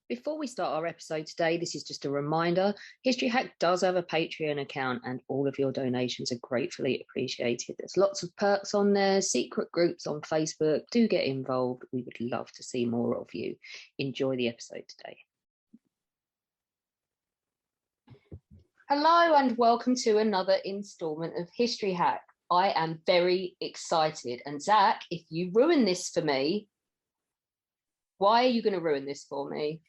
Before we start our episode today, this is just a reminder. History Hack does have a Patreon account and all of your donations are gratefully appreciated. There's lots of perks on there, secret groups on Facebook. Do get involved. We would love to see more of you. Enjoy the episode today. Hello and welcome to another instalment of History Hack. I am very excited. And Zach, if you ruin this for me, why are you going to ruin this for me?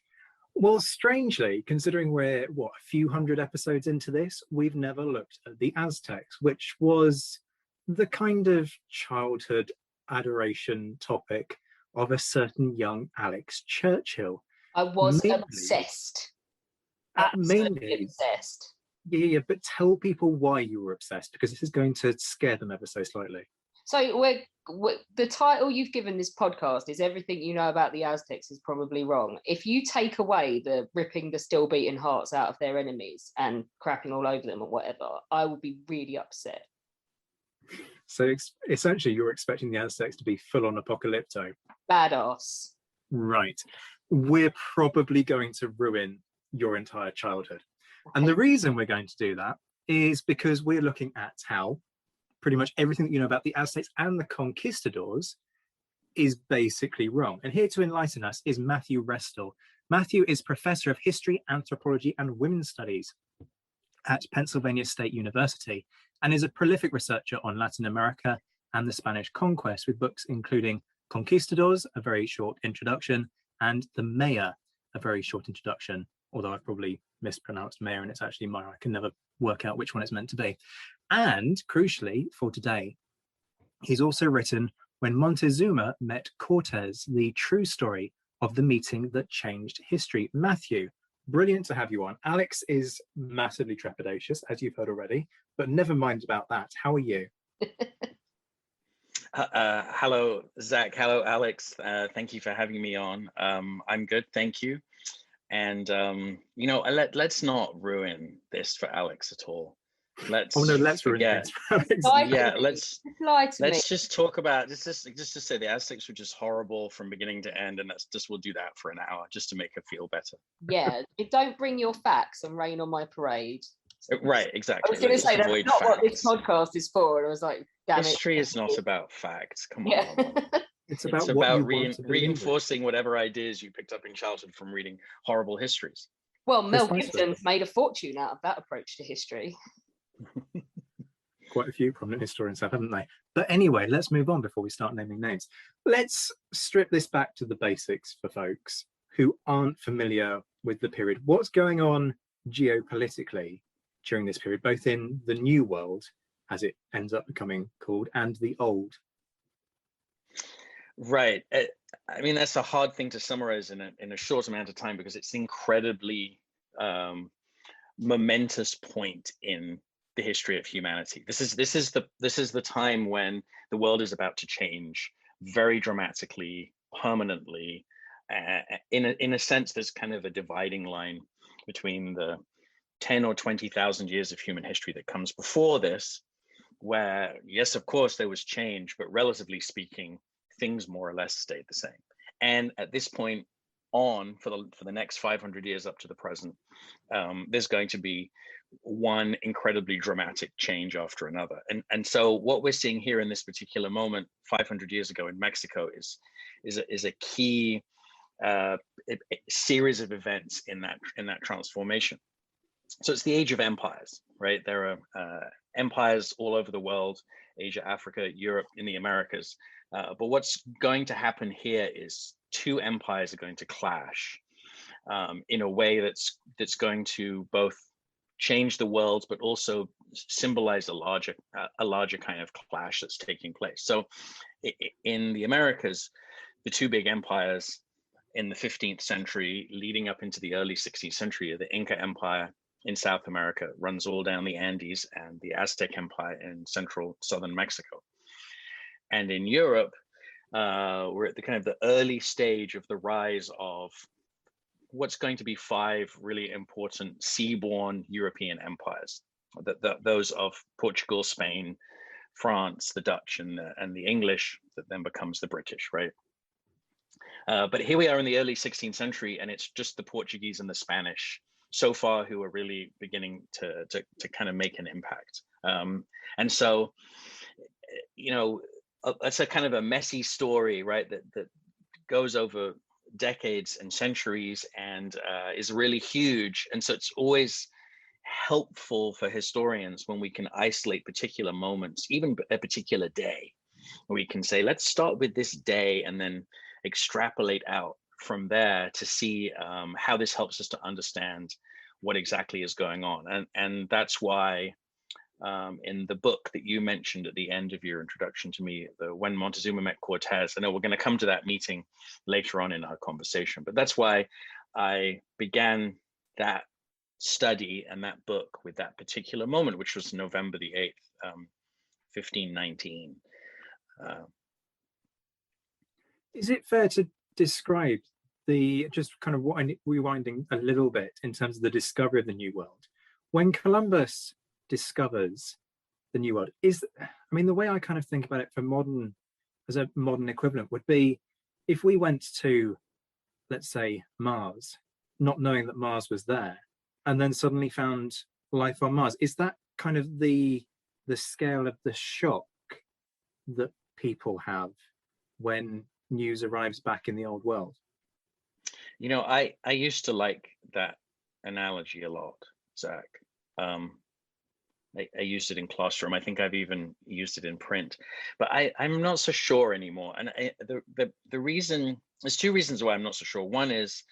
Well, strangely, considering we're, a few hundred episodes into this, we've never looked at the Aztecs, which was the kind of childhood adoration topic of a certain young Alex Churchill. I was obsessed. Absolutely obsessed. Yeah, but tell people why you were obsessed, because this is going to scare them ever so slightly. So the title you've given this podcast is Everything You Know About the Aztecs is Probably Wrong. If you take away the ripping the still beating hearts out of their enemies and crapping all over them or whatever, I will be really upset. So essentially you're expecting the Aztecs to be full on apocalypto. Badass. Right. We're probably going to ruin your entire childhood. Okay. And the reason we're going to do that is because we're looking at how pretty much everything that you know about the Aztecs and the Conquistadors is basically wrong. And here to enlighten us is Matthew Restall. Matthew is Professor of History, Anthropology and Women's Studies at Pennsylvania State University and is a prolific researcher on Latin America and the Spanish conquest, with books including Conquistadors, a very short introduction, and The Mayor, a very short introduction, although I've probably mispronounced Mayor and it's actually Maya. I can never work out which one it's meant to be. And crucially for today, he's also written When Montezuma Met Cortez, the true story of the meeting that changed history. Matthew, brilliant to have you on. Alex is massively trepidatious, as you've heard already, but never mind about that. How are you? Hello, Zach. Hello, Alex. Thank you for having me on. I'm good, thank you. And let's not ruin this for Alex at all. Let's ruin this for Alex. Yeah, let's just talk about just to say the Aztecs were just horrible from beginning to end, and we'll do that for an hour just to make her feel better. Yeah, don't bring your facts and rain on my parade. Right, exactly. I was going to say that's not what this podcast is for, and I was like, damn it. History is not about facts. Come on. It's about reinforcing whatever ideas you picked up in childhood from reading horrible histories. Well, Mel Gibson's made a fortune out of that approach to history. Quite a few prominent historians have, haven't they? But anyway, let's move on before we start naming names. Let's strip this back to the basics for folks who aren't familiar with the period. What's going on geopolitically during this period, both in the New World, as it ends up becoming called, and the Old? Right. I mean, that's a hard thing to summarize in a short amount of time because it's an incredibly momentous point in the history of humanity. This is the time when the world is about to change very dramatically, permanently. In a sense, there's kind of a dividing line between the 10 or 20,000 years of human history that comes before this, where yes, of course, there was change, but relatively speaking, things more or less stayed the same. And at this point on, for the next 500 years up to the present, there's going to be one incredibly dramatic change after another. And so what we're seeing here in this particular moment, 500 years ago in Mexico, is a key series of events in that transformation. So it's the age of empires, right? There are empires all over the world, Asia, Africa, Europe, in the Americas. But what's going to happen here is two empires are going to clash in a way that's going to both change the world, but also symbolize a larger kind of clash that's taking place. So in the Americas, the two big empires in the 15th century leading up into the early 16th century are the Inca Empire in South America, runs all down the Andes, and the Aztec Empire in southern Mexico. And in Europe, we're at the kind of the early stage of the rise of what's going to be five really important seaborne European empires, those of Portugal, Spain, France, the Dutch, and the English, that then becomes the British, right? But here we are in the early 16th century, and it's just the Portuguese and the Spanish so far who are really beginning to kind of make an impact. And so, you know, that's a kind of a messy story, right? That goes over decades and centuries and is really huge. And so it's always helpful for historians when we can isolate particular moments, even a particular day. We can say, let's start with this day and then extrapolate out from there to see how this helps us to understand what exactly is going on. And that's why in the book that you mentioned at the end of your introduction to me, the When Montezuma Met Cortez, I know we're going to come to that meeting later on in our conversation, but that's why I began that study and that book with that particular moment, which was November the 8th, 1519. Is it fair to describe the, just kind of rewinding a little bit in terms of the discovery of the New World? When Columbus discovers the New World, I mean, the way I kind of think about it for modern, as a modern equivalent, would be if we went to, let's say, Mars, not knowing that Mars was there, and then suddenly found life on Mars. Is that kind of the scale of the shock that people have when news arrives back in the old world? You know, I used to like that analogy a lot, Zach. I used it in classroom. I think I've even used it in print, but I'm not so sure anymore. And the reason, there's two reasons why I'm not so sure. One is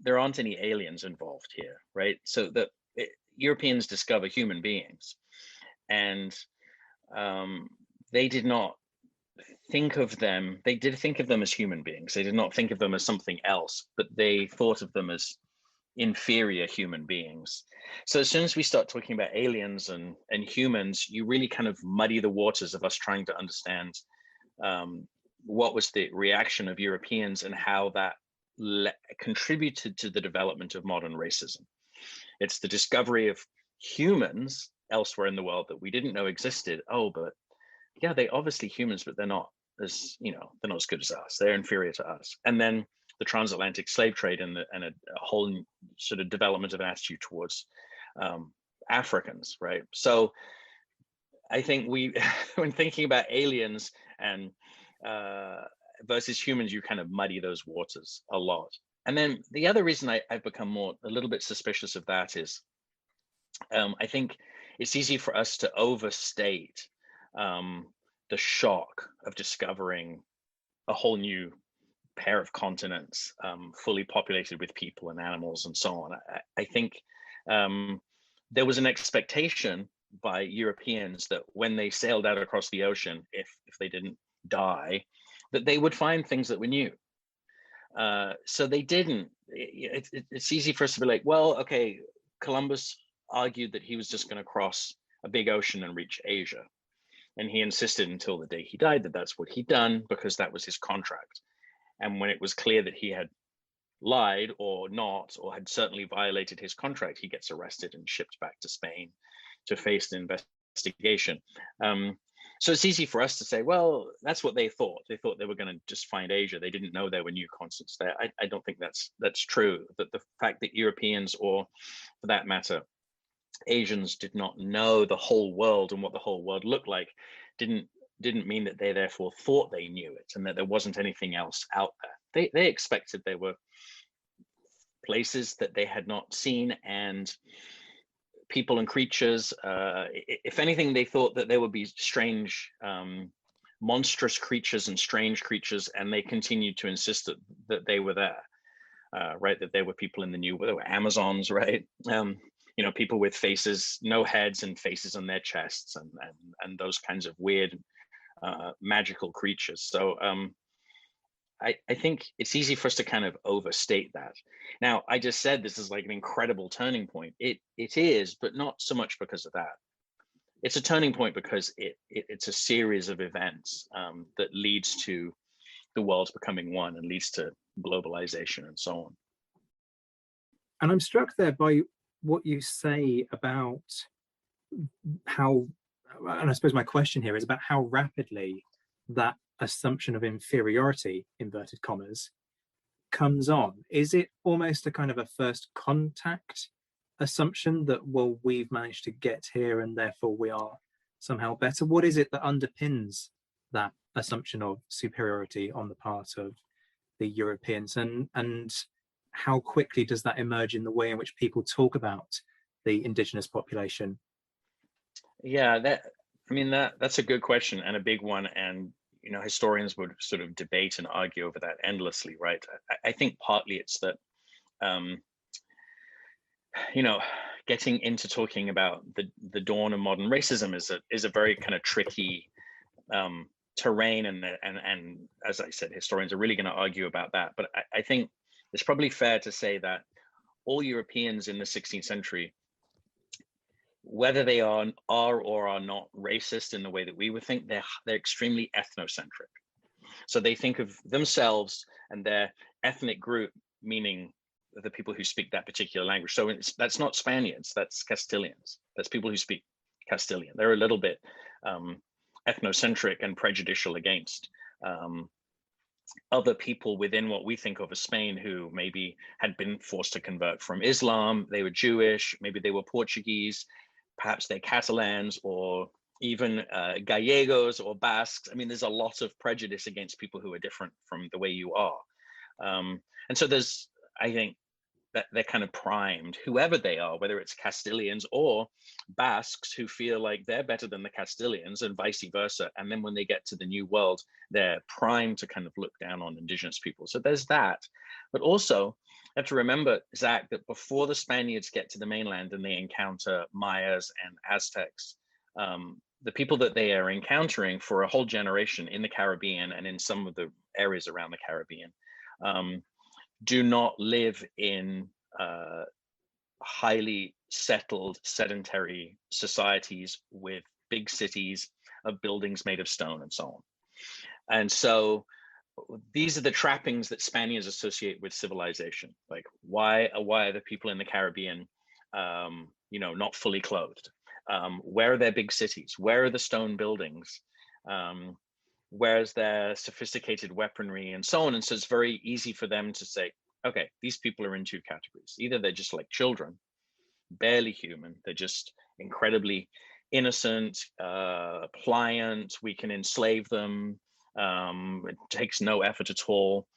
there aren't any aliens involved here, right? So Europeans discover human beings, and they did not think of them. They did think of them as human beings. They did not think of them as something else, but they thought of them as inferior human beings. So as soon as we start talking about aliens and humans, you really kind of muddy the waters of us trying to understand what was the reaction of Europeans and how that contributed to the development of modern racism. It's the discovery of humans elsewhere in the world that we didn't know existed. Oh, but yeah, they're obviously humans, but they're not as, you know, they're not as good as us. They're inferior to us. And then the transatlantic slave trade and a whole sort of development of an attitude towards Africans, right? So I think when thinking about aliens and versus humans, you kind of muddy those waters a lot. And then the other reason I've become a little bit suspicious of that is I think it's easy for us to overstate the shock of discovering a whole new pair of continents fully populated with people and animals and so on. I think there was an expectation by Europeans that when they sailed out across the ocean, if they didn't die, that they would find things that were new. So they didn't. It's easy for us to be like, well, okay, Columbus argued that he was just going to cross a big ocean and reach Asia. And he insisted until the day he died that that's what he'd done because that was his contract. And when it was clear that he had lied or not, or had certainly violated his contract, he gets arrested and shipped back to Spain to face an investigation. So it's easy for us to say, well, that's what they thought. They thought they were going to just find Asia. They didn't know there were new continents there. I don't think that's true. That the fact that Europeans, or for that matter, Asians, did not know the whole world and what the whole world looked like didn't mean that they therefore thought they knew it and that there wasn't anything else out there. They expected there were places that they had not seen and people and creatures. If anything, they thought that there would be strange, monstrous creatures and strange creatures, and they continued to insist that they were there, right? That there were people in the new, there were Amazons, right? You know, people with faces, no heads and faces on their chests, and those kinds of weird magical creatures. So I think it's easy for us to kind of overstate that. Now, I just said this is like an incredible turning point. It is, but not so much because of that. It's a turning point because it's a series of events that leads to the world's becoming one and leads to globalization and so on. And I'm struck there by what you say about how, and I suppose my question here is about how rapidly that assumption of inferiority, inverted commas, comes on? Is it almost a kind of a first contact assumption that, well, we've managed to get here and therefore we are somehow better? What is it that underpins that assumption of superiority on the part of the Europeans, and how quickly does that emerge in the way in which people talk about the indigenous population? Yeah, that's a good question and a big one, and historians would sort of debate and argue over that endlessly, right? I think partly it's that getting into talking about the dawn of modern racism is a very kind of tricky terrain, and as I said, historians are really going to argue about that. But I think it's probably fair to say that all Europeans in the 16th century, whether they are or are not racist in the way that we would think, they're extremely ethnocentric. So they think of themselves and their ethnic group, meaning the people who speak that particular language. So that's not Spaniards, that's Castilians. That's people who speak Castilian. They're a little bit ethnocentric and prejudicial against other people within what we think of as Spain, who maybe had been forced to convert from Islam. They were Jewish, maybe they were Portuguese, perhaps they're Catalans, or even Gallegos or Basques. I mean, there's a lot of prejudice against people who are different from the way you are. And so I think that they're kind of primed, whoever they are, whether it's Castilians or Basques who feel like they're better than the Castilians and vice versa. And then when they get to the New World, they're primed to kind of look down on indigenous people. So there's that. But also, you have to remember, Zach, that before the Spaniards get to the mainland and they encounter Mayas and Aztecs, the people that they are encountering for a whole generation in the Caribbean and in some of the areas around the Caribbean do not live in highly settled, sedentary societies with big cities of buildings made of stone and so on. And so these are the trappings that Spaniards associate with civilization. Like, why are the people in the Caribbean, not fully clothed? Where are their big cities? Where are the stone buildings? Where's their sophisticated weaponry and so on? And so it's very easy for them to say, okay, these people are in two categories. Either they're just like children, barely human. They're just incredibly innocent, pliant. We can enslave them. It takes no effort at all.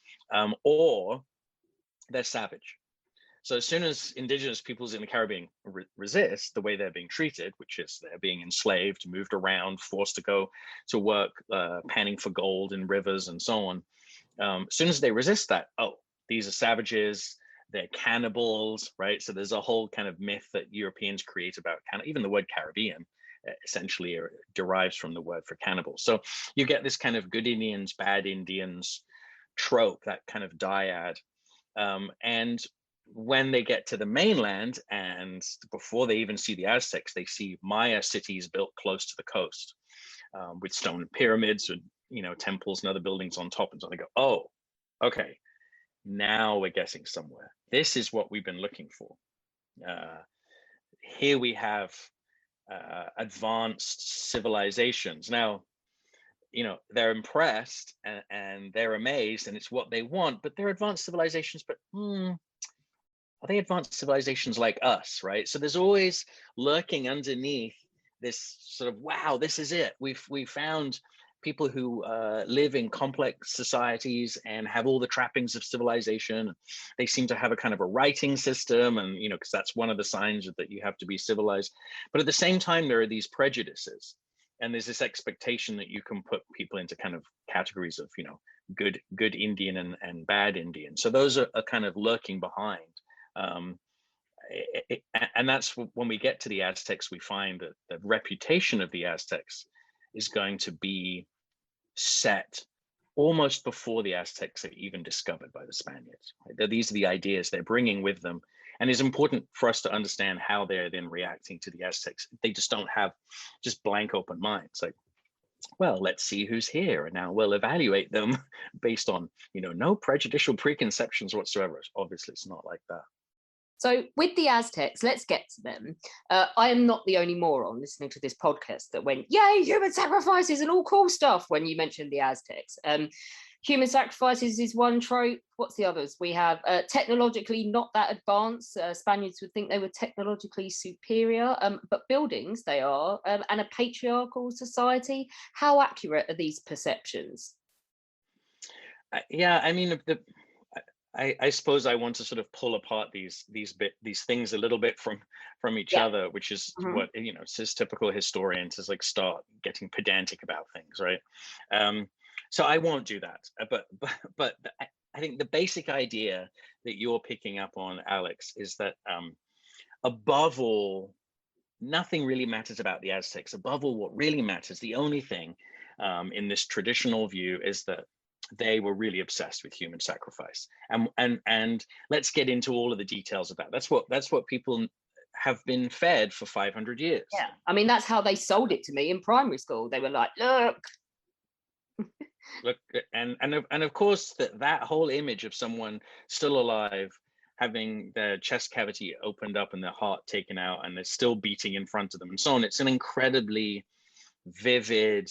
Or they're savage. So as soon as indigenous peoples in the Caribbean resist the way they're being treated, which is they're being enslaved, moved around, forced to go to work, panning for gold in rivers and so on. As soon as they resist that, oh, these are savages, they're cannibals, right? So there's a whole kind of myth that Europeans create about even the word Caribbean essentially derives from the word for cannibals. So you get this kind of good Indians, bad Indians trope, that kind of dyad. And when they get to the mainland, and before they even see the Aztecs, they see Maya cities built close to the coast with stone pyramids, with temples and other buildings on top. And so they go, oh, okay, now we're getting somewhere. This is what we've been looking for. Here we have advanced civilizations. Now, they're impressed and they're amazed, and it's what they want, but they're advanced civilizations, but are they advanced civilizations like us, right? So there's always lurking underneath this sort of, wow, this is it. We've found people who live in complex societies and have all the trappings of civilization. They seem to have a kind of a writing system, and because that's one of the signs that you have to be civilized. But at the same time, there are these prejudices, and there's this expectation that you can put people into kind of categories of good Indian and bad Indian. So those are kind of lurking behind. And that's when we get to the Aztecs, we find that the reputation of the Aztecs is going to be set almost before the Aztecs are even discovered by the Spaniards. Right? These are the ideas they're bringing with them. And it's important for us to understand how they're then reacting to the Aztecs. They just don't have just blank open minds. Like, well, let's see who's here, and now we'll evaluate them based on, no prejudicial preconceptions whatsoever. Obviously, it's not like that. So with the Aztecs, let's get to them. I am not the only moron listening to this podcast that went, yay, human sacrifices and all cool stuff when you mentioned the Aztecs. Human sacrifices is one trope. What's the others? We have technologically not that advanced. Spaniards would think they were technologically superior, but buildings they are, and a patriarchal society. How accurate are these perceptions? Yeah, I mean, I suppose I want to sort of pull apart these things a little bit from each other, which is what, you know, it's just typical historians is like start getting pedantic about things, right? So I won't do that, but I think the basic idea that you're picking up on, Alex, is that above all, nothing really matters about the Aztecs. Above all, what really matters, the only thing in this traditional view is that they were really obsessed with human sacrifice. And let's get into all of the details of that. That's what people have been fed for 500 years. Yeah, I mean, that's how they sold it to me in primary school. They were like, look, and of course that whole image of someone still alive, having their chest cavity opened up and their heart taken out, and they're still beating in front of them, and so on. It's an incredibly vivid,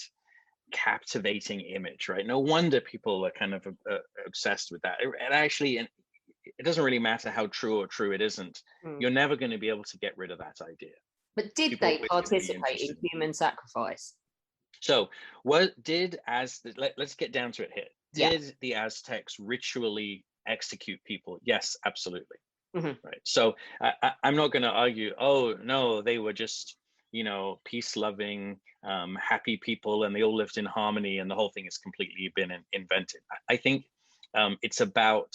captivating image, right? No wonder people are kind of obsessed with that. And actually, it doesn't really matter how true or true it isn't. You're never going to be able to get rid of that idea. But did they participate in human sacrifice? So let's get down to it here. Did the Aztecs ritually execute people? Yes, absolutely. Right. So I'm not going to argue, oh no, they were just, you know, peace-loving, happy people, and they all lived in harmony, and the whole thing has completely been invented. I think it's about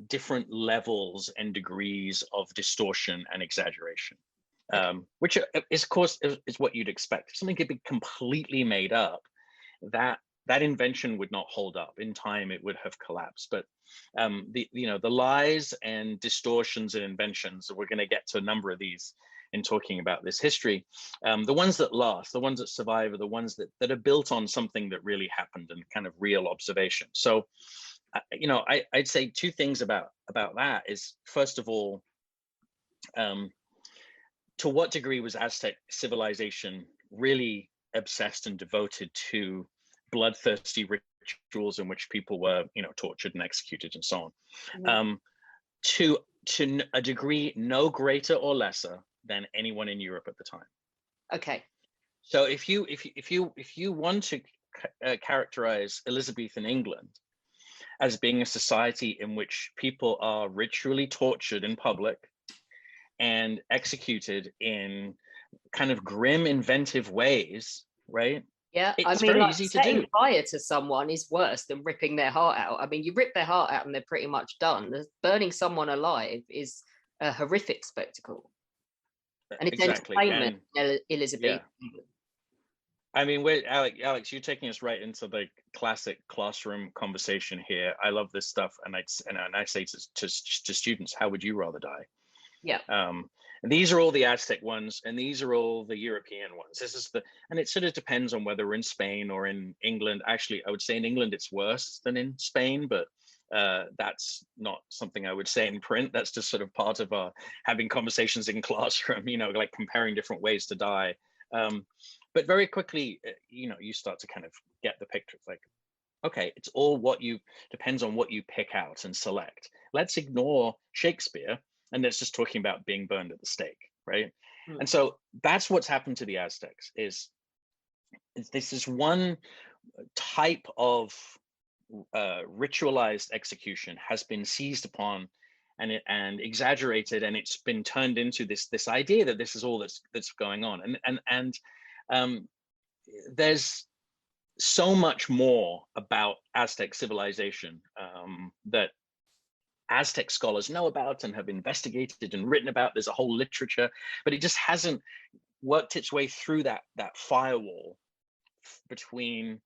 different levels and degrees of distortion and exaggeration, which is, of course, is what you'd expect. If something could be completely made up, that invention would not hold up. In time, it would have collapsed. But the lies and distortions and inventions, we're going to get to a number of these in talking about this history. The ones that last, the ones that survive, are the ones that are built on something that really happened and kind of real observation. So, I'd say two things about that is, first of all, to what degree was Aztec civilization really obsessed and devoted to bloodthirsty rituals in which people were, tortured and executed and so on, to a degree no greater or lesser than anyone in Europe at the time. Okay. So if you want to characterize Elizabethan England as being a society in which people are ritually tortured in public and executed in kind of grim, inventive ways, right? Yeah, it's very easy to do. Setting fire to someone is worse than ripping their heart out. I mean, you rip their heart out and they're pretty much done. Burning someone alive is a horrific spectacle. And it's entertainment, Elizabeth. Yeah. I mean, Alex, you're taking us right into the classic classroom conversation here. I love this stuff, and I say to students, how would you rather die? Yeah. And these are all the Aztec ones, and these are all the European ones. And it sort of depends on whether we're in Spain or in England. Actually, I would say in England it's worse than in Spain, but that's not something I would say in print. That's just sort of part of our having conversations in classroom, like comparing different ways to die. But very quickly, you start to kind of get the picture. It's like, okay, it's all depends on what you pick out and select. Let's ignore Shakespeare, and it's just talking about being burned at the stake, right? And so that's what's happened to the Aztecs. Is this is one type of ritualized execution has been seized upon and exaggerated, and it's been turned into this idea that this is all that's going on. And there's so much more about Aztec civilization that Aztec scholars know about and have investigated and written about. There's a whole literature, but it just hasn't worked its way through that firewall between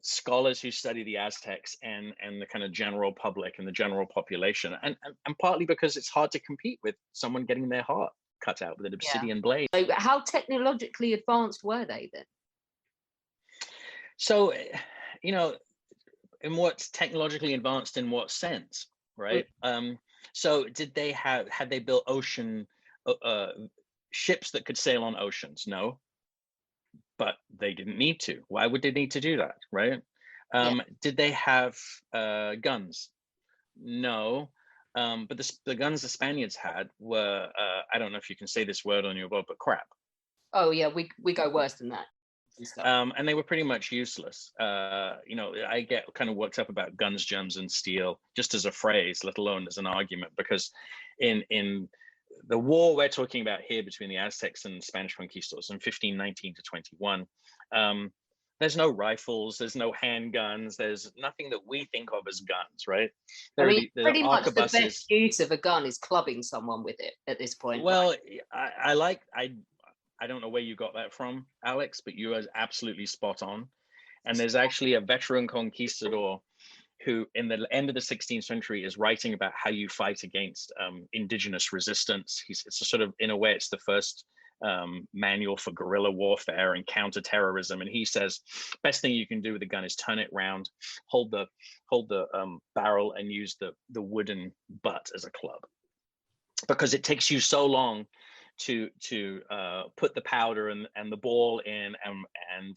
scholars who study the Aztecs and the kind of general public and the general population, and partly because it's hard to compete with someone getting their heart cut out with an obsidian blade. So how technologically advanced were they then? So, in what's technologically advanced in what sense, right? So had they built ocean ships that could sail on oceans? No, but they didn't need to. Why would they need to do that, right? Did they have guns? No. But the guns the Spaniards had were, I don't know if you can say this word on your boat, but crap. Oh yeah, we go worse than that. And they were pretty much useless. I get kind of worked up about guns, germs, and steel just as a phrase, let alone as an argument, because in the war we're talking about here between the Aztecs and Spanish conquistadors in 1519 to 21, there's no rifles, there's no handguns, there's nothing that we think of as guns, right? Pretty much the best use of a gun is clubbing someone with it at this point. Well, I don't know where you got that from, Alex, but you are absolutely spot on. And there's actually a veteran conquistador who, in the end of the 16th century, is writing about how you fight against indigenous resistance. It's a sort of, in a way, it's the first manual for guerrilla warfare and counterterrorism. And he says, best thing you can do with a gun is turn it round, hold the barrel, and use the wooden butt as a club, because it takes you so long to put the powder and the ball in, and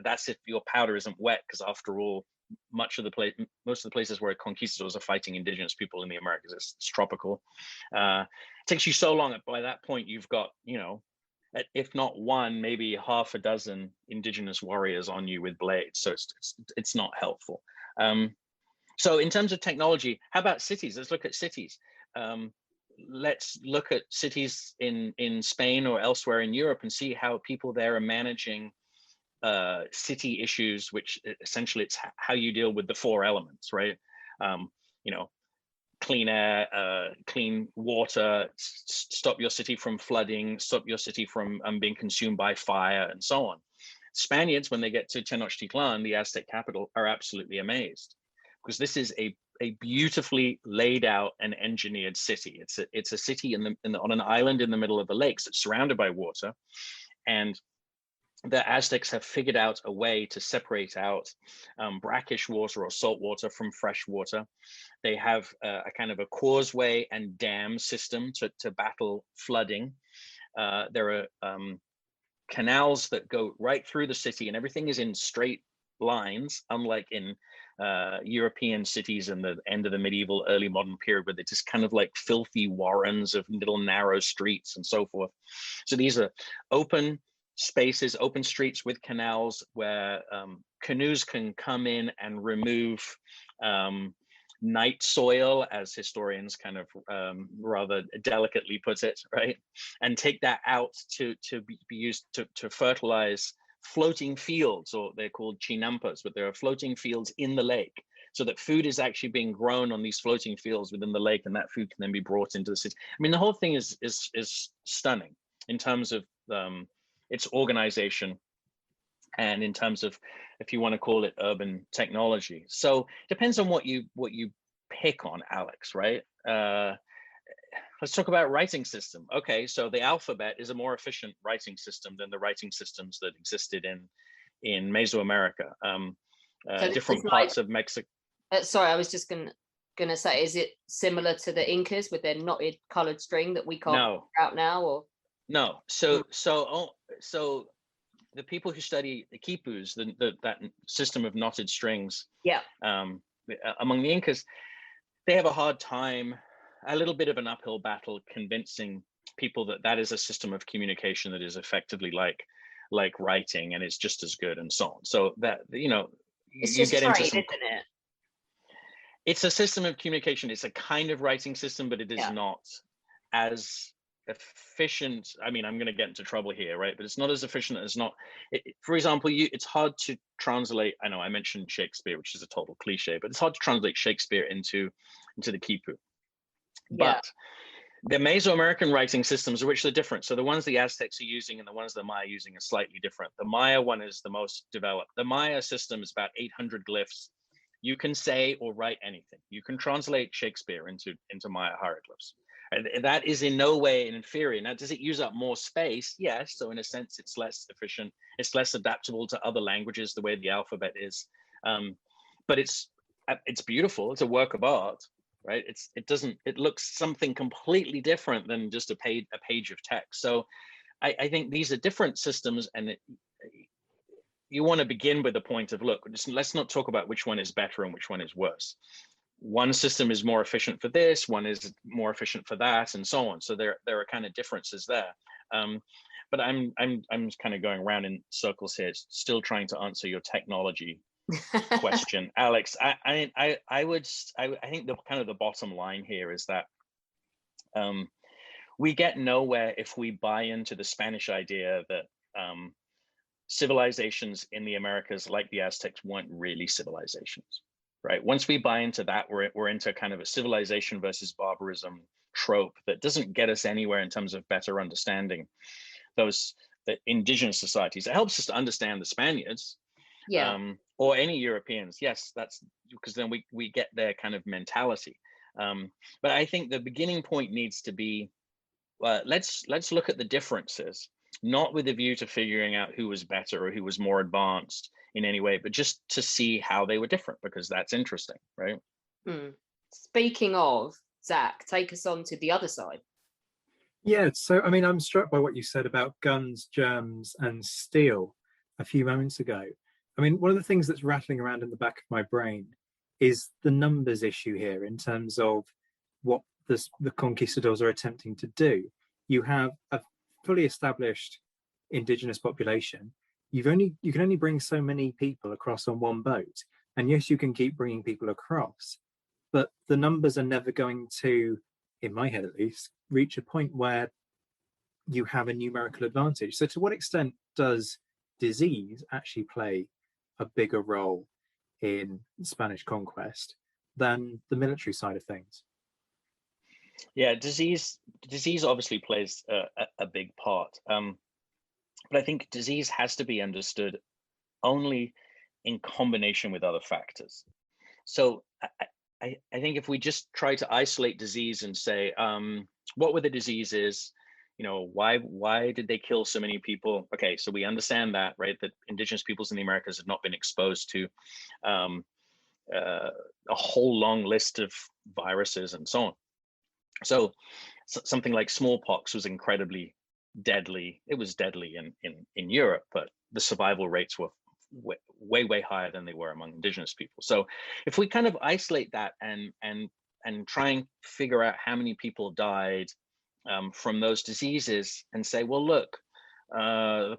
that's if your powder isn't wet, because after all, most of the places where conquistadors are fighting indigenous people in the Americas, it's tropical. It takes you so long. By that point, you've got, if not one, maybe half a dozen indigenous warriors on you with blades. So it's not helpful. So in terms of technology, how about cities? Let's look at cities. Let's look at cities in Spain or elsewhere in Europe and see how people there are managing city issues, which essentially it's how you deal with the four elements, right? Clean air, clean water, stop your city from flooding, stop your city from being consumed by fire, and so on. Spaniards, when they get to Tenochtitlan, the Aztec capital, are absolutely amazed, because this is a beautifully laid out and engineered city. It's a city on an island in the middle of the lakes. It's surrounded by water, and the Aztecs have figured out a way to separate out brackish water or salt water from fresh water. They have a kind of a causeway and dam system to battle flooding. There are canals that go right through the city, and everything is in straight lines, unlike in European cities in the end of the medieval, early modern period, where they're just kind of like filthy warrens of little narrow streets and so forth. So these are open spaces, open streets with canals where canoes can come in and remove night soil, as historians kind of rather delicately put it, right? And take that out to be used to fertilize floating fields, or they're called chinampas, but there are floating fields in the lake, so that food is actually being grown on these floating fields within the lake, and that food can then be brought into the city. I mean, the whole thing is stunning in terms of its organization, and in terms of, if you want to call it, urban technology. So it depends on what you pick on, Alex, right? Let's talk about writing system. Okay, so the alphabet is a more efficient writing system than the writing systems that existed in Mesoamerica, so different parts of Mexico. Sorry, I was just gonna say, is it similar to the Incas with their knotted colored string that we can't figure out now, or? No. So the people who study the quipus, that system of knotted strings, among the Incas, they have a hard time, a little bit of an uphill battle, convincing people that is a system of communication that is effectively like writing, and it's just as good, and so on. So that, it's just trade, isn't it? It's a system of communication. It's a kind of writing system, but it is not as efficient. I mean, I'm going to get into trouble here, right? But it's not as efficient as for example, it's hard to translate. I know I mentioned Shakespeare, which is a total cliche, but it's hard to translate Shakespeare into the quipu. But the Mesoamerican writing systems are richly different. So the ones the Aztecs are using and the ones the Maya are using are slightly different. The Maya one is the most developed. The Maya system is about 800 glyphs. You can say or write anything. You can translate Shakespeare into Maya hieroglyphs. And that is in no way inferior. Now, does it use up more space? Yes. So in a sense, it's less efficient. It's less adaptable to other languages, the way the alphabet is. But it's beautiful. It's a work of art. right? It looks something completely different than just a page of text. So I think these are different systems, and you want to begin with the point of, look, let's not talk about which one is better and which one is worse. One system is more efficient for this, one is more efficient for that, and so on. So there are kind of differences there. But I'm kind of going around in circles here, still trying to answer your technology question, Alex. I think the kind of the bottom line here is that we get nowhere if we buy into the Spanish idea that civilizations in the Americas, like the Aztecs, weren't really civilizations, right? Once we buy into that, we're into kind of a civilization versus barbarism trope that doesn't get us anywhere in terms of better understanding the indigenous societies. It helps us to understand the Spaniards, or any Europeans. Yes, that's because then we get their kind of mentality. But I think the beginning point needs to be, let's look at the differences, not with a view to figuring out who was better or who was more advanced in any way, but just to see how they were different, because that's interesting, right? Speaking of, Zach, take us on to the other side. Yeah, so I mean, I'm struck by what you said about guns, germs, and steel a few moments ago. I mean, one of the things that's rattling around in the back of my brain is the numbers issue here in terms of what the conquistadors are attempting to do. You have a fully established indigenous population. You can only bring so many people across on one boat, and yes, you can keep bringing people across, but the numbers are never going to, in my head at least, reach a point where you have a numerical advantage. So to what extent does disease actually play a bigger role in Spanish conquest than the military side of things? Yeah, disease obviously plays a big part, but I think disease has to be understood only in combination with other factors. So I think if we just try to isolate disease and say, what were the diseases? You know, why did they kill so many people? Okay, so we understand that, right? That indigenous peoples in the Americas have not been exposed to a whole long list of viruses and so on. So something like smallpox was incredibly deadly. It was deadly in Europe, but the survival rates were way higher than they were among indigenous people. So if we kind of isolate that and try and figure out how many people died from those diseases, and say, well, look, the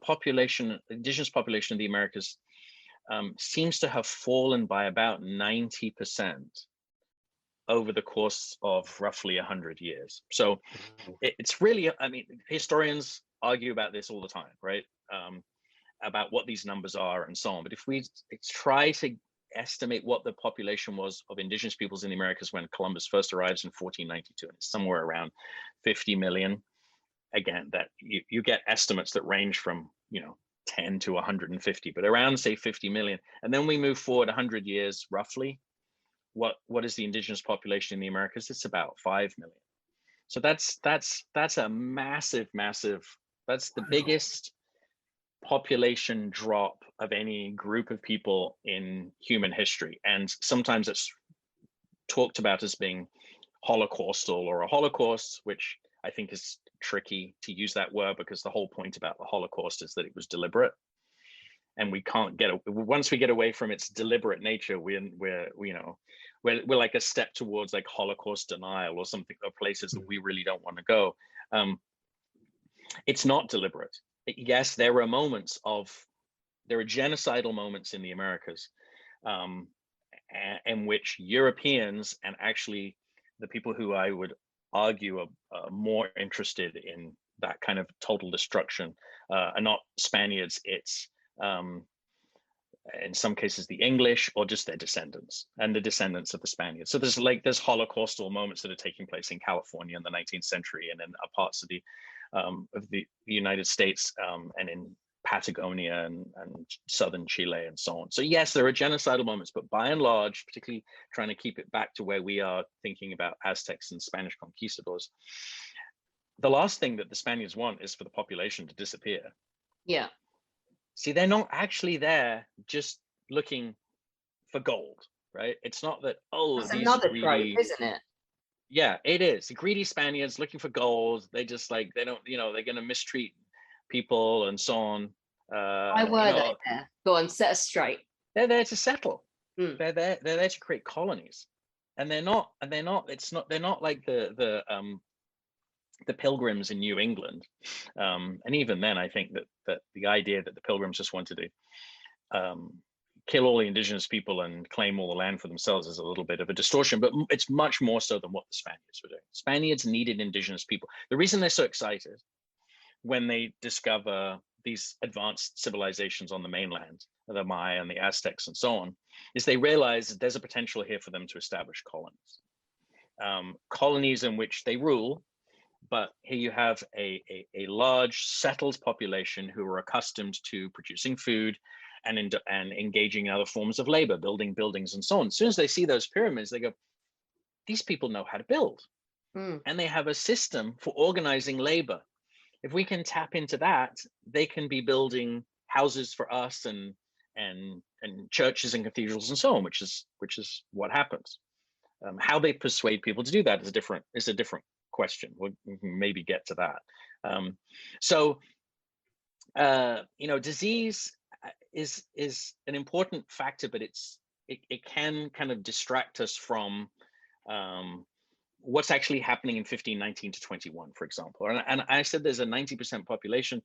indigenous population of the Americas seems to have fallen by about 90% over the course of roughly 100 years. So it's really, I mean, historians argue about this all the time, right? About what these numbers are and so on. But if we try to estimate what the population was of indigenous peoples in the Americas when Columbus first arrives in 1492, and it's somewhere around 50 million. Again, that you get estimates that range from 10 to 150, but around, say, 50 million. And then we move forward 100 years roughly. What is the indigenous population in the Americas? It's about 5 million. So that's a massive, that's the biggest population drop of any group of people in human history. And sometimes it's talked about as being holocaustal or a holocaust, which I think is tricky to use that word, because the whole point about the Holocaust is that it was deliberate. And we can't once we get away from its deliberate nature, we're like a step towards like Holocaust denial or something, or places that we really don't want to go. It's not deliberate. Yes, there are genocidal moments in the Americas, in which Europeans, and actually the people who I would argue are more interested in that kind of total destruction, are not Spaniards. It's in some cases the English, or just their descendants and the descendants of the Spaniards. So there's holocaustal moments that are taking place in California in the 19th century, and in parts of the United States, and in Patagonia and southern Chile and so on. So yes, there are genocidal moments, but by and large, particularly trying to keep it back to where we are thinking about Aztecs and Spanish conquistadors, the last thing that the Spaniards want is for the population to disappear. Yeah. See, they're not actually there just looking for gold, right? It's not that, that's another trope, isn't it? Yeah, it is. The greedy Spaniards looking for gold. They just like, they don't, they're going to mistreat people and so on. Why were they there? Go on, set us straight. They're there to settle. Mm. They're there to create colonies, and they're not. They're not like the Pilgrims in New England. And even then, I think that the idea that the Pilgrims just wanted to kill all the indigenous people and claim all the land for themselves is a little bit of a distortion, but it's much more so than what the Spaniards were doing. Spaniards needed indigenous people. The reason they're so excited when they discover these advanced civilizations on the mainland, the Maya and the Aztecs and so on, is they realize that there's a potential here for them to establish colonies. Colonies in which they rule, but here you have a large settled population who are accustomed to producing food and engaging in other forms of labor, building buildings and so on. As soon as they see those pyramids, they go, these people know how to build. And they have a system for organizing labor. If we can tap into that, they can be building houses for us and churches and cathedrals and so on, which is what happens. How they persuade people to do that is a different question. We'll maybe get to that. Disease is an important factor, but it can kind of distract us from what's actually happening in 1519 to 21, for example. And I said there's a 90% population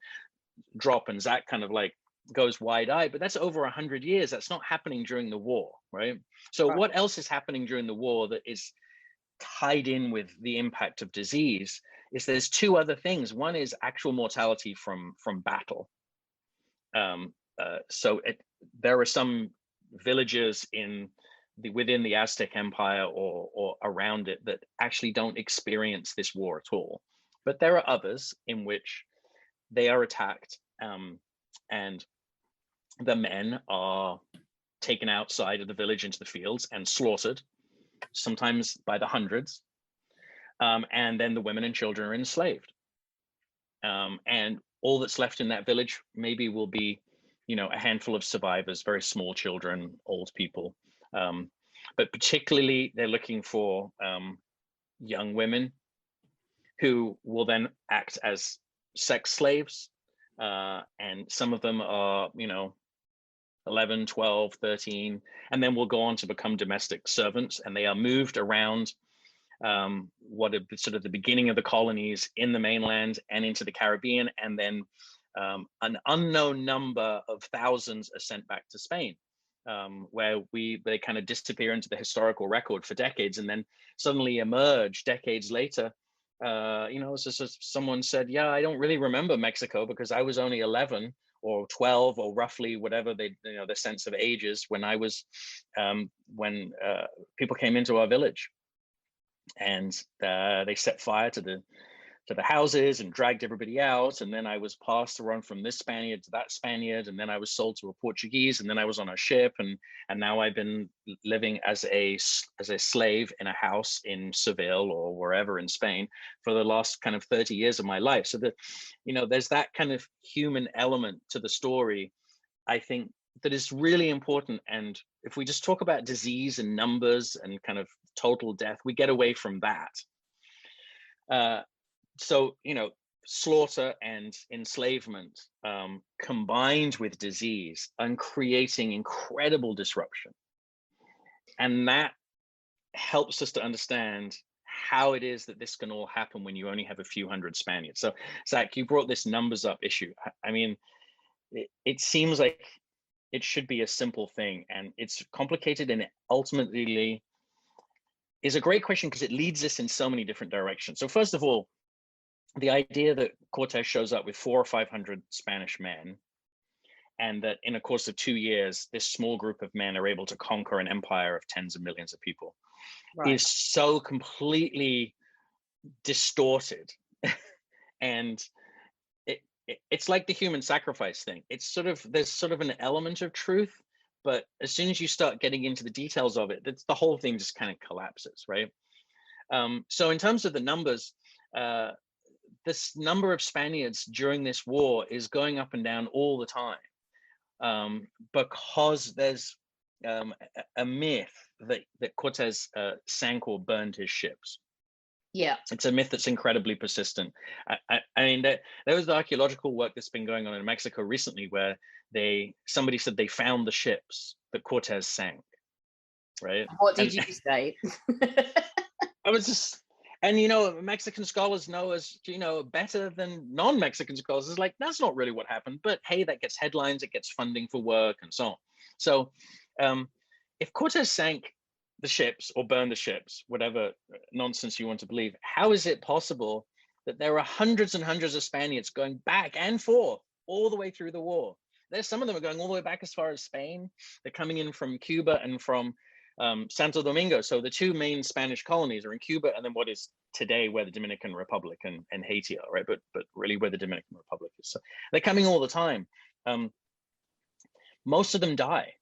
drop, and Zach kind of like goes wide-eyed, but that's over 100 years. That's not happening during the war, right? So what else is happening during the war that is tied in with the impact of disease is there's two other things. One is actual mortality from battle. There are some villages within the Aztec Empire or around it that actually don't experience this war at all. But there are others in which they are attacked and the men are taken outside of the village into the fields and slaughtered, sometimes by the hundreds. And then the women and children are enslaved. And all that's left in that village maybe will be, a handful of survivors, very small children, old people. But particularly they're looking for young women who will then act as sex slaves. And some of them are, 11, 12, 13, and then will go on to become domestic servants, and they are moved around what are sort of the beginning of the colonies in the mainland and into the Caribbean, and then an unknown number of thousands are sent back to Spain, where they kind of disappear into the historical record for decades, and then suddenly emerge decades later. Someone said, yeah, I don't really remember Mexico because I was only 11 or 12 or roughly whatever the sense of age is when I was when people came into our village, and they set fire to the houses and dragged everybody out, and then I was passed around from this Spaniard to that Spaniard, and then I was sold to a Portuguese, and then I was on a ship, and now I've been living as a slave in a house in Seville or wherever in Spain for the last kind of 30 years of my life. So that there's that kind of human element to the story, I think, that is really important. And if we just talk about disease and numbers and kind of total death, we get away from that. So, slaughter and enslavement combined with disease and creating incredible disruption. And that helps us to understand how it is that this can all happen when you only have a few hundred Spaniards. So, Zach, you brought this numbers up issue. I mean, it seems like it should be a simple thing, and it's complicated, and it ultimately is a great question because it leads us in so many different directions. So first of all, the idea that Cortes shows up with 400 or 500 Spanish men, and that in a course of 2 years, this small group of men are able to conquer an empire of tens of millions of people, is so completely distorted. And it's like the human sacrifice thing. There's sort of an element of truth, but as soon as you start getting into the details of it, the whole thing just kind of collapses, right? So in terms of the numbers, this number of Spaniards during this war is going up and down all the time, because there's a myth that Cortes sank or burned his ships. Yeah. It's a myth that's incredibly persistent. I mean, there was the archaeological work that's been going on in Mexico recently where somebody said they found the ships that Cortez sank, right? What did you say? I was just, and Mexican scholars know as better than non-Mexican scholars. It's like, that's not really what happened, but hey, that gets headlines, it gets funding for work and so on. So if Cortez sank the ships or burned the ships, whatever nonsense you want to believe, how is it possible that there are hundreds and hundreds of Spaniards going back and forth all the way through the war? There's some of them are going all the way back as far as Spain. They're coming in from Cuba and from Santo Domingo. So the two main Spanish colonies are in Cuba and then what is today where the Dominican Republic and Haiti are, right? But really where the Dominican Republic is. So they're coming all the time. Most of them die.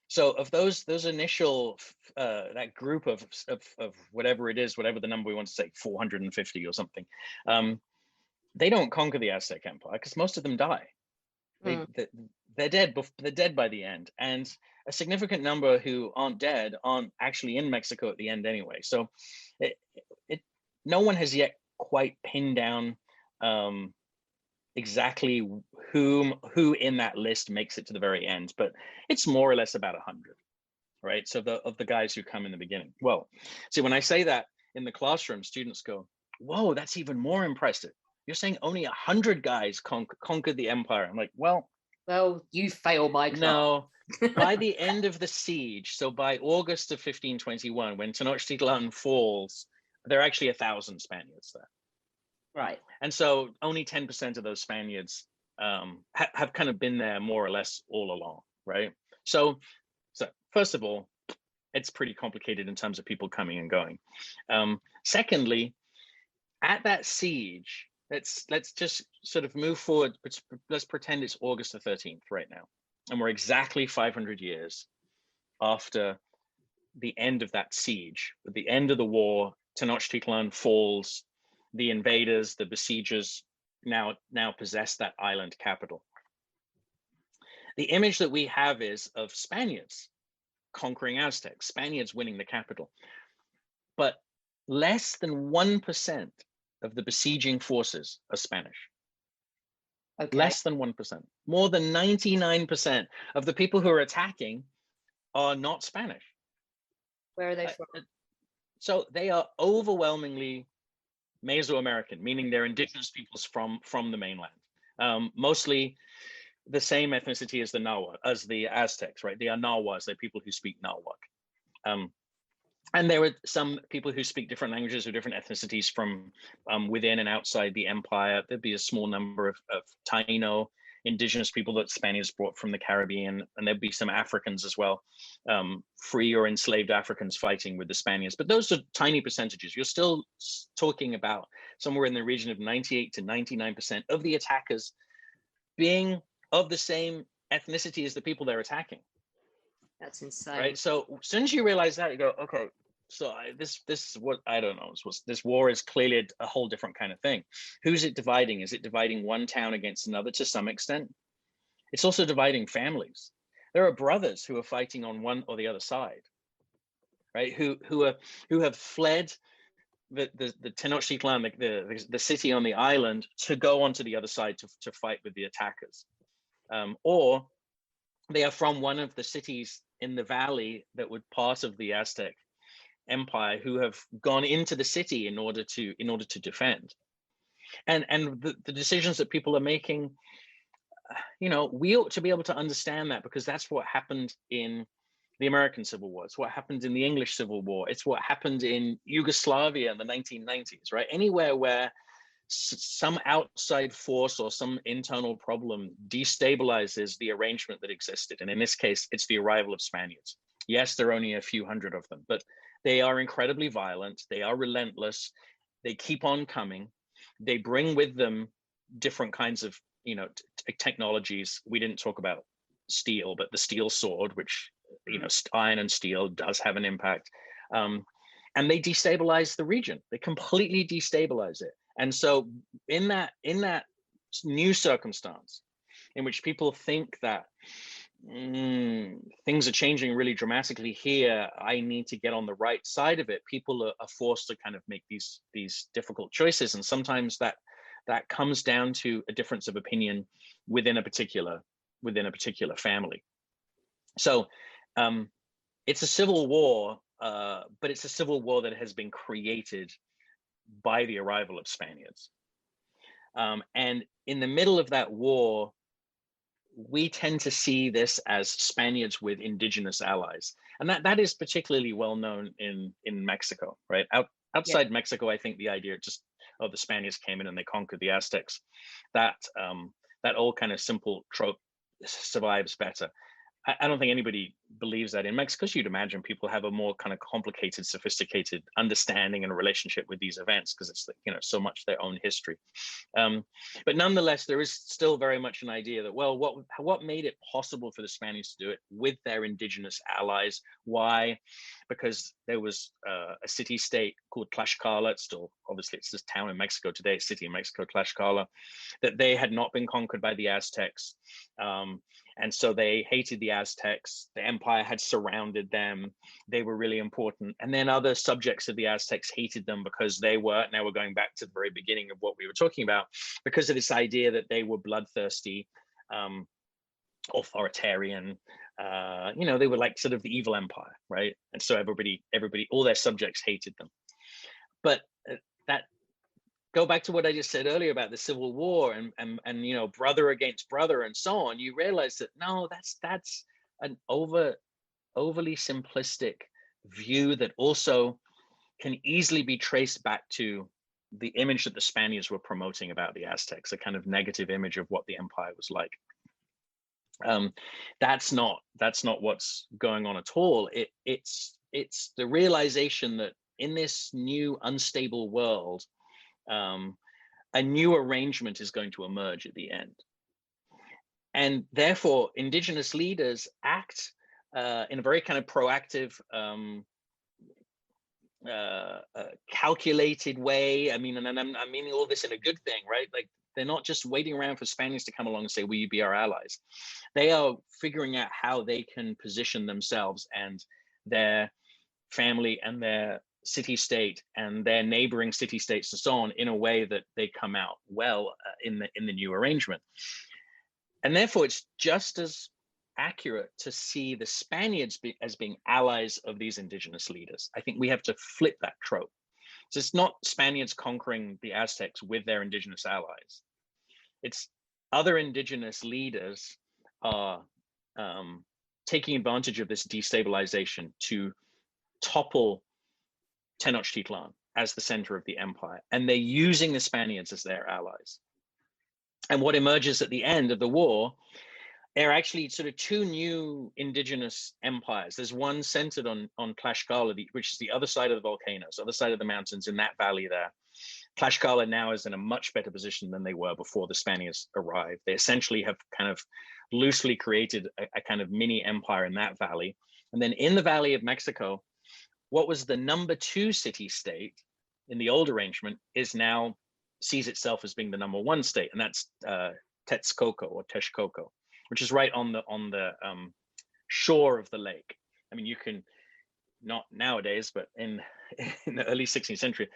So of those initial, that group of whatever it is, whatever the number we want to say, 450 or something, they don't conquer the Aztec Empire because most of them die. They're dead. They're dead by the end, and a significant number who aren't dead aren't actually in Mexico at the end anyway. So, no one has yet quite pinned down exactly who in that list makes it to the very end, but it's more or less about 100, right? So of the guys who come in the beginning. Well, see, when I say that in the classroom, students go, "Whoa, that's even more impressive. You're saying only 100 guys conquered the empire." I'm like, well, you fail my class. No, by the end of the siege, so by August of 1521, when Tenochtitlan falls, there are actually 1,000 Spaniards there. Right. And so only 10% of those Spaniards have kind of been there more or less all along, right? So first of all, it's pretty complicated in terms of people coming and going. Secondly, at that siege, let's just sort of move forward. Let's pretend it's August the 13th right now, and we're exactly 500 years after the end of that siege. At the end of the war, Tenochtitlan falls. The invaders, the besiegers, now possess that island capital. The image that we have is of Spaniards conquering Aztecs, Spaniards winning the capital, but less than 1% of the besieging forces are Spanish. Okay. Less than 1%. More than 99% of the people who are attacking are not Spanish. Where are they from? So they are overwhelmingly Mesoamerican, meaning they're indigenous peoples from the mainland. Mostly the same ethnicity as the Aztecs, right? They are Nahuas. They're people who speak Nahuatl. And there were some people who speak different languages or different ethnicities from within and outside the empire. There'd be a small number of Taino indigenous people that Spaniards brought from the Caribbean, and there'd be some Africans as well, free or enslaved Africans fighting with the Spaniards. But those are tiny percentages. You're still talking about somewhere in the region of 98 to 99% of the attackers being of the same ethnicity as the people they're attacking. That's insane. Right. So as soon as you realize that, you go, okay, so this is what I don't know. This war is clearly a whole different kind of thing. Who's it dividing? Is it dividing one town against another to some extent? It's also dividing families. There are brothers who are fighting on one or the other side, right? Who have fled the Tenochtitlan, the city on the island, to go onto the other side to fight with the attackers, or they are from one of the cities in the valley that were part of the Aztec Empire, who have gone into the city in order to defend. And the decisions that people are making, we ought to be able to understand that, because that's what happened in the American Civil War. It's what happened in the English Civil War. It's what happened in Yugoslavia in the 1990s, right? Anywhere where some outside force or some internal problem destabilizes the arrangement that existed. And in this case, it's the arrival of Spaniards. Yes, there are only a few hundred of them, but they are incredibly violent. They are relentless. They keep on coming. They bring with them different kinds of, technologies. We didn't talk about steel, but the steel sword, which, iron and steel does have an impact. And they destabilize the region. They completely destabilize it. And so in that new circumstance in which people think that things are changing really dramatically here. I need to get on the right side of it. People are forced to kind of make these difficult choices, and sometimes that comes down to a difference of opinion within a particular family. So it's a civil war, but it's a civil war that has been created by the arrival of Spaniards. And in the middle of that war, we tend to see this as Spaniards with indigenous allies. And that is particularly well known in Mexico, right? Outside Mexico, I think the idea just, oh, the Spaniards came in and they conquered the Aztecs, that old kind of simple trope survives better. I don't think anybody believes that in Mexico. You'd imagine people have a more kind of complicated, sophisticated understanding and relationship with these events because it's, you know, so much their own history. But nonetheless, there is still very much an idea that, well, what made it possible for the Spaniards to do it with their indigenous allies? Why? Because there was a city-state called Tlaxcala. It's still, obviously, it's this town in Mexico today, city in Mexico, Tlaxcala, that they had not been conquered by the Aztecs. And so they hated the Aztecs. The empire had surrounded them. They were really important. And then other subjects of the Aztecs hated them because they were, now we're going back to the very beginning of what we were talking about, because of this idea that they were bloodthirsty, authoritarian, you know, they were like sort of the evil empire, right? And so everybody, all their subjects hated them. But that, go back to what I just said earlier about the Civil War and you know, brother against brother and so on, you realize that no, that's an overly simplistic view that also can easily be traced back to the image that the Spaniards were promoting about the Aztecs, a kind of negative image of what the empire was like. That's not what's going on at all. It's the realization that in this new unstable world, a new arrangement is going to emerge at the end. And therefore, indigenous leaders act in a very kind of proactive, calculated way. I mean, and I'm meaning all this in a good thing, right? Like, they're not just waiting around for Spaniards to come along and say, will you be our allies? They are figuring out how they can position themselves and their family and their city-state and their neighboring city-states and so on in a way that they come out well in the new arrangement. And therefore, it's just as accurate to see the Spaniards as being allies of these indigenous leaders. I think we have to flip that trope. So it's not Spaniards conquering the Aztecs with their indigenous allies. It's other indigenous leaders are taking advantage of this destabilization to topple Tenochtitlan as the center of the empire. And they're using the Spaniards as their allies. And what emerges at the end of the war are actually sort of two new indigenous empires. There's one centered on Tlaxcala, which is the other side of the volcanoes, other side of the mountains in that valley there. Tlaxcala now is in a much better position than they were before the Spaniards arrived. They essentially have kind of loosely created a kind of mini empire in that valley. And then in the Valley of Mexico, what was the number 2 city-state in the old arrangement is now sees itself as being the number 1 state, and that's Texcoco or Texcoco, which is right on the shore of the lake. I mean, you can, not nowadays, but in the early 16th century,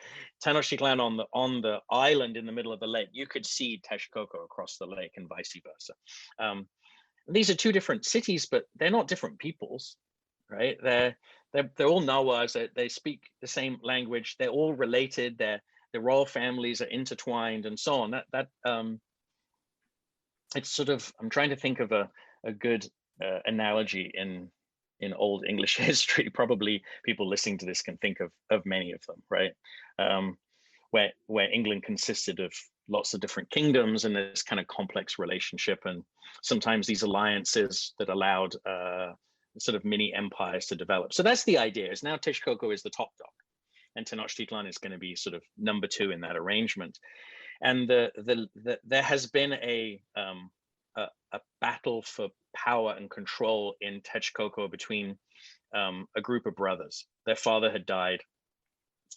Tenochtitlan on the island in the middle of the lake, you could see Texcoco across the lake and vice versa. These are two different cities, but they're not different peoples, right? They're all Nahuas. They speak the same language. They're all related. Their royal families are intertwined and so on. It's sort of, I'm trying to think of a good analogy in old English history. Probably people listening to this can think of many of them, right? Where England consisted of lots of different kingdoms and this kind of complex relationship, and sometimes these alliances that allowed sort of mini empires to develop. So that's the idea. Is now Texcoco is the top dog, and Tenochtitlan is going to be sort of number 2 in that arrangement. And there has been a battle for power and control in Texcoco between a group of brothers. Their father had died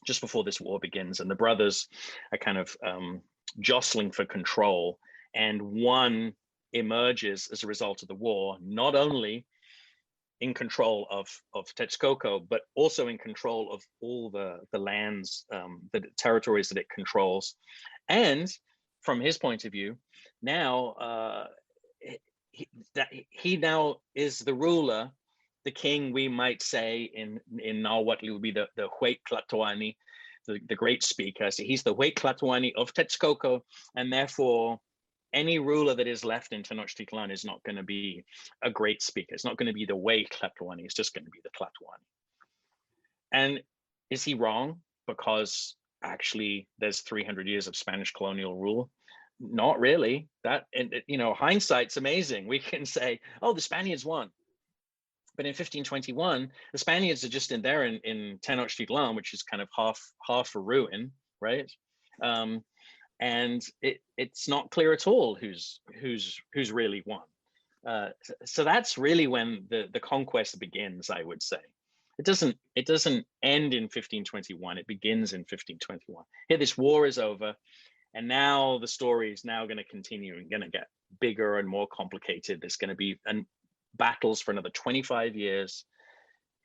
just before this war begins, and the brothers are kind of jostling for control. And one emerges as a result of the war, not only in control of Texcoco, but also in control of all the lands, the territories that it controls. And from his point of view, now he now is the ruler, the king, we might say, in now what will be the Huayc Tlatoani, the great speaker. So he's the Huayc Tlatoani of Texcoco, and therefore any ruler that is left in Tenochtitlan is not going to be a great speaker. It's not going to be the Huayc Tlatoani. It's just going to be the Tlatoani. And is he wrong? Because actually there's 300 years of Spanish colonial rule? Not really. That, you know, hindsight's amazing. We can say, oh, the Spaniards won. But in 1521, the Spaniards are just in there in Tenochtitlan, which is kind of half a ruin, right? And it's not clear at all who's really won. So that's really when the conquest begins, I would say. It doesn't end in 1521. It begins in 1521. Here, this war is over, and now the story is now going to continue and going to get bigger and more complicated. There's going to be battles for another 25 years,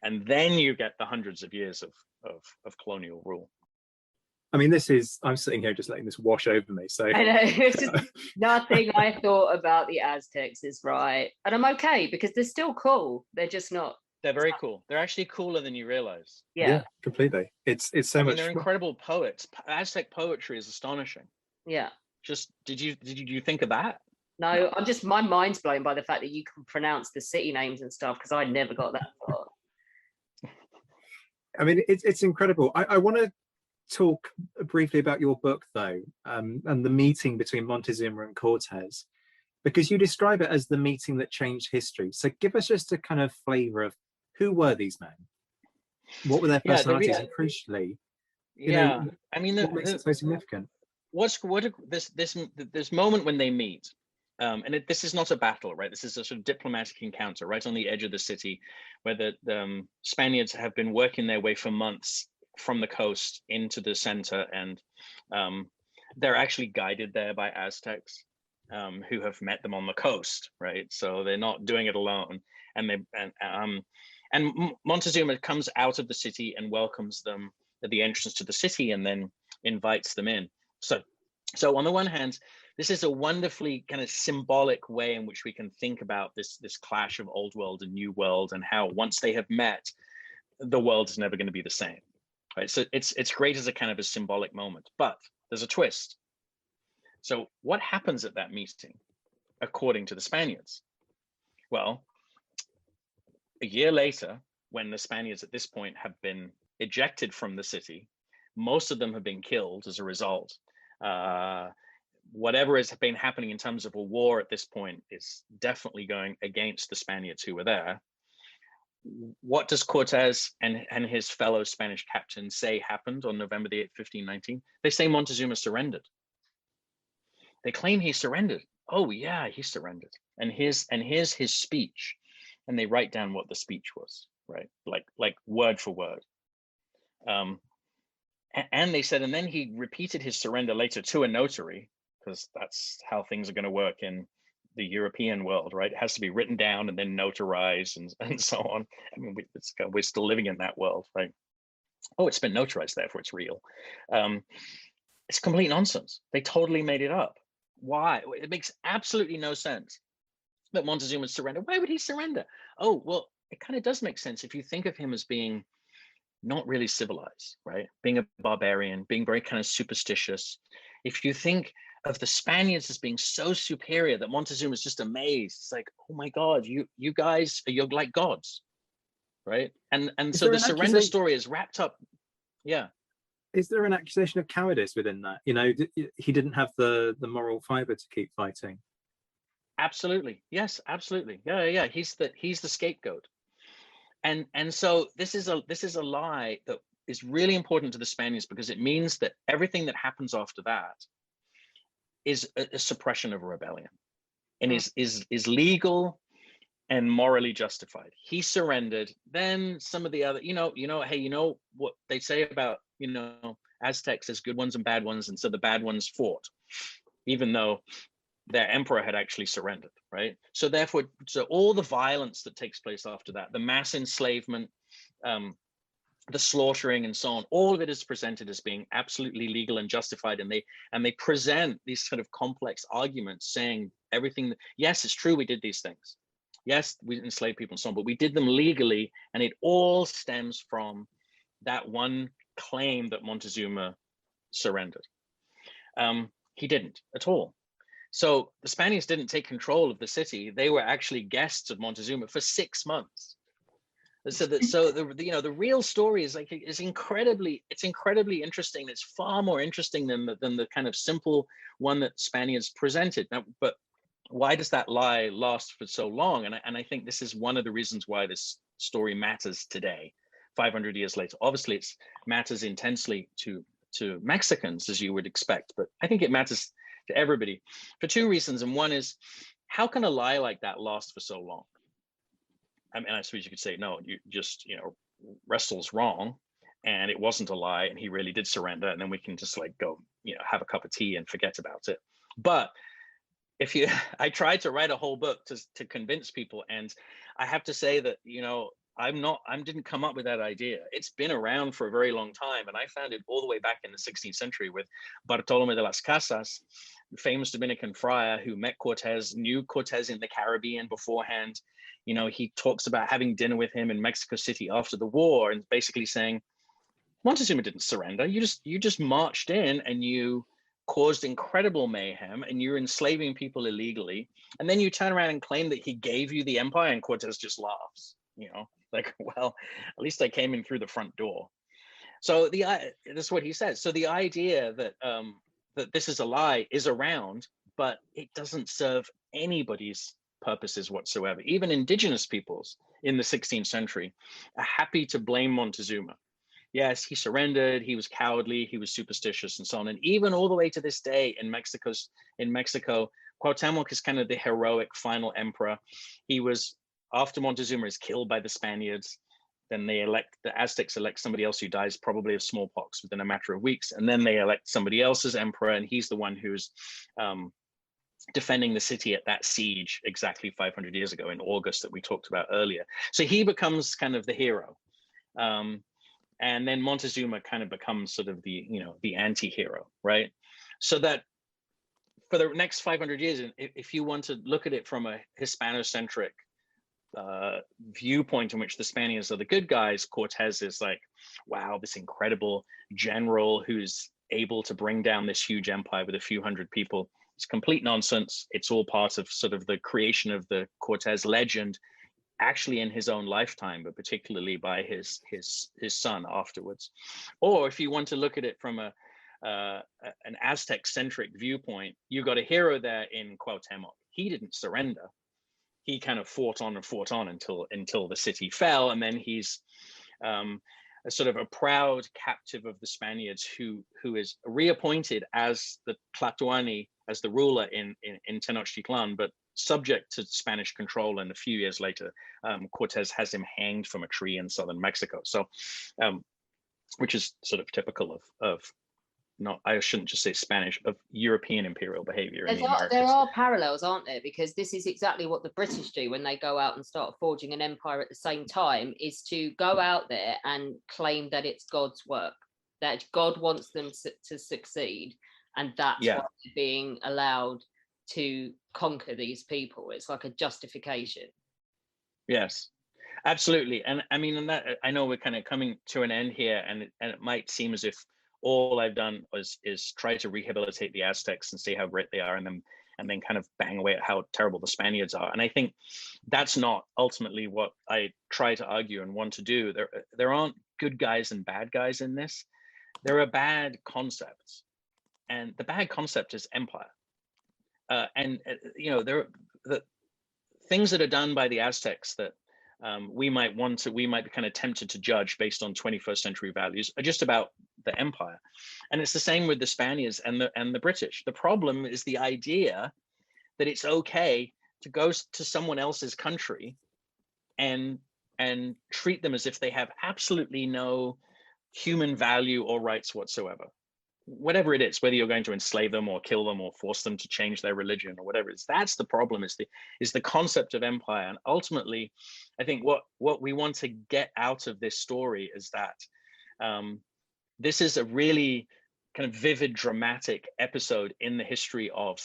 and then you get the hundreds of years of colonial rule. I mean, I'm sitting here just letting this wash over me. So I know, it's just nothing I thought about the Aztecs is right. And I'm okay because they're still cool. They're just not. They're very cool. They're actually cooler than you realize. Yeah, completely. It's so much. They're incredible poets. Aztec poetry is astonishing. Yeah. Just did you think of that? No, I'm just, my mind's blown by the fact that you can pronounce the city names and stuff, because I never got that far. I mean, it's incredible. I want to talk briefly about your book, though, and the meeting between Montezuma and Cortez, because you describe it as the meeting that changed history. So give us just a kind of flavor of who were these men? What were their personalities? And crucially, I mean, what makes it so significant? This moment when they meet, and this is not a battle, right? This is a sort of diplomatic encounter right on the edge of the city, where the Spaniards have been working their way for months from the coast into the center, and they're actually guided there by Aztecs who have met them on the coast, right? So they're not doing it alone, and Montezuma comes out of the city and welcomes them at the entrance to the city, and then invites them in. So on the one hand, this is a wonderfully kind of symbolic way in which we can think about this clash of old world and new world, and how once they have met, the world is never going to be the same, right? So it's great as a kind of a symbolic moment, but there's a twist. So what happens at that meeting, according to the Spaniards? Well, a year later, when the Spaniards at this point have been ejected from the city, most of them have been killed as a result. Whatever has been happening in terms of a war at this point is definitely going against the Spaniards who were there. What does Cortez and his fellow Spanish captains say happened on November the 8th, 1519? They say Montezuma surrendered. They claim he surrendered. Oh yeah, he surrendered. And here's his speech. And they write down what the speech was, right? Like word for word. And they said, and then he repeated his surrender later to a notary, because that's how things are going to work in the European world, right? It has to be written down and then notarized and so on. I mean, we're still living in that world, right? Oh, it's been notarized, therefore it's real. It's complete nonsense. They totally made it up. Why? It makes absolutely no sense that Montezuma surrendered. Why would he surrender? Oh, well, it kind of does make sense if you think of him as being not really civilized, right? Being a barbarian, being very kind of superstitious. If you think of the Spaniards as being so superior that Montezuma is just amazed. It's like, oh my God, you guys, you're like gods, right? And so the surrender story is wrapped up. Yeah. Is there an accusation of cowardice within that? You know, he didn't have the moral fiber to keep fighting. Absolutely. Yes, absolutely. Yeah. He's the scapegoat. And so this is a lie that is really important to the Spaniards, because it means that everything that happens after that is a suppression of a rebellion, and is legal and morally justified. He surrendered. Then some of the other, hey, you know what they say about, Aztecs, there's good ones and bad ones, and so the bad ones fought, even though their emperor had actually surrendered, right? So therefore, so all the violence that takes place after that, the mass enslavement, the slaughtering and so on, all of it is presented as being absolutely legal and justified. And they present these sort of complex arguments saying everything that, yes, it's true, we did these things. Yes, we enslaved people and so on, but we did them legally. And it all stems from that one claim that Montezuma surrendered. He didn't at all. So the Spaniards didn't take control of the city. They were actually guests of Montezuma for 6 months. So the real story is incredibly interesting. It's far more interesting than the kind of simple one that Spaniards presented. Now, but why does that lie last for so long? And I think this is one of the reasons why this story matters today, 500 years later. Obviously, it matters intensely to Mexicans, as you would expect, but I think it matters to everybody for two reasons. And one is, how can a lie like that last for so long? I mean, I suppose you could say, no, you just, Restall's wrong, and it wasn't a lie, and he really did surrender, and then we can just like go, have a cup of tea and forget about it. But I tried to write a whole book to convince people, and I have to say that, I didn't come up with that idea. It's been around for a very long time, and I found it all the way back in the 16th century with Bartolome de las Casas, the famous Dominican friar who met Cortez, knew Cortez in the Caribbean beforehand. He talks about having dinner with him in Mexico City after the war, and basically saying, Montezuma didn't surrender. You just marched in and you caused incredible mayhem, and you're enslaving people illegally, and then you turn around and claim that he gave you the empire, and Cortez just laughs. Like, well, at least I came in through the front door. So that's what he says. So the idea that that this is a lie is around, but it doesn't serve anybody's purposes whatsoever. Even indigenous peoples in the 16th century are happy to blame Montezuma. Yes, he surrendered, he was cowardly, he was superstitious, and so on. And even all the way to this day in Mexico, Cuauhtemoc is kind of the heroic final emperor. He was, after Montezuma is killed by the Spaniards, then the Aztecs elect somebody else who dies probably of smallpox within a matter of weeks. And then they elect somebody else as emperor, and he's the one who's defending the city at that siege exactly 500 years ago in August that we talked about earlier. So he becomes kind of the hero. And then Montezuma kind of becomes sort of the anti-hero, right? So that for the next 500 years, if you want to look at it from a Hispanocentric viewpoint in which the Spaniards are the good guys, Cortez is like, wow, this incredible general who's able to bring down this huge empire with a few hundred people. It's complete nonsense. It's all part of sort of the creation of the Cortez legend, actually in his own lifetime, but particularly by his son afterwards. Or if you want to look at it from an Aztec-centric viewpoint, you got a hero there in Cuauhtemoc. He didn't surrender. He kind of fought on until the city fell, and then he's a sort of a proud captive of the Spaniards who is reappointed as the Tlatoani, as the ruler in Tenochtitlan, but subject to Spanish control. And a few years later, Cortez has him hanged from a tree in southern Mexico. So, which is sort of typical of not, I shouldn't just say Spanish, of European imperial behavior in the Americas. There are parallels, aren't there? Because this is exactly what the British do when they go out and start forging an empire at the same time, is to go out there and claim that it's God's work, that God wants them to succeed. And that's why they're being allowed to conquer these people. It's like a justification. Yes, absolutely. And I mean, and that, I know we're kind of coming to an end here, and it might seem as if all I've done is try to rehabilitate the Aztecs and see how great they are, and then kind of bang away at how terrible the Spaniards are. And I think that's not ultimately what I try to argue and want to do. There aren't good guys and bad guys in this. There are bad concepts, and the bad concept is empire. There the things that are done by the Aztecs that we might be kind of tempted to judge based on 21st century values are just about the empire. And it's the same with the Spaniards and the British. The problem is the idea that it's okay to go to someone else's country and treat them as if they have absolutely no human value or rights whatsoever. whatever it is, whether you're going to enslave them or kill them or force them to change their religion or whatever it is, that's the problem, is the concept of empire. And ultimately, I think what we want to get out of this story is that this is a really kind of vivid, dramatic episode in the history of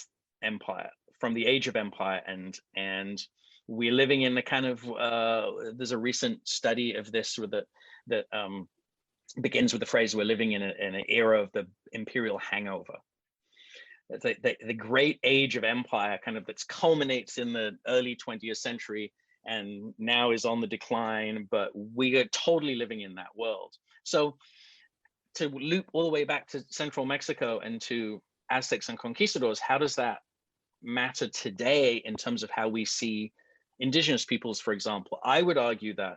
empire, from the age of empire, and we're living in a kind of there's a recent study of this that begins with the phrase, we're living in an era of the imperial hangover. The great age of empire kind of that culminates in the early 20th century and now is on the decline, but we are totally living in that world. So to loop all the way back to central Mexico and to Aztecs and Conquistadors, how does that matter today in terms of how we see indigenous peoples, for example? I would argue that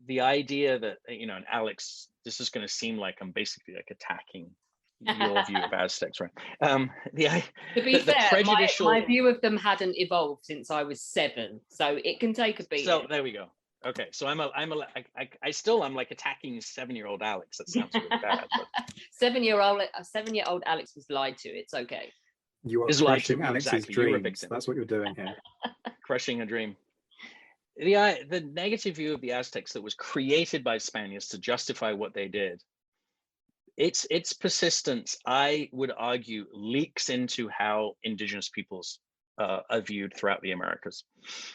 the idea that, and Alex, this is going to seem like I'm basically like attacking your view of Aztecs, right? To be fair, my view of them hadn't evolved since I was 7, so it can take a beat. So there we go. Okay, so I'm like attacking 7-year-old Alex. That sounds really bad. But 7-year-old Alex was lied to. It's okay. You are crushing Alex's dreams. That's what you're doing here. Crushing a dream. The negative view of the Aztecs that was created by Spaniards to justify what they did, its persistence, I would argue, leaks into how indigenous peoples are viewed throughout the Americas.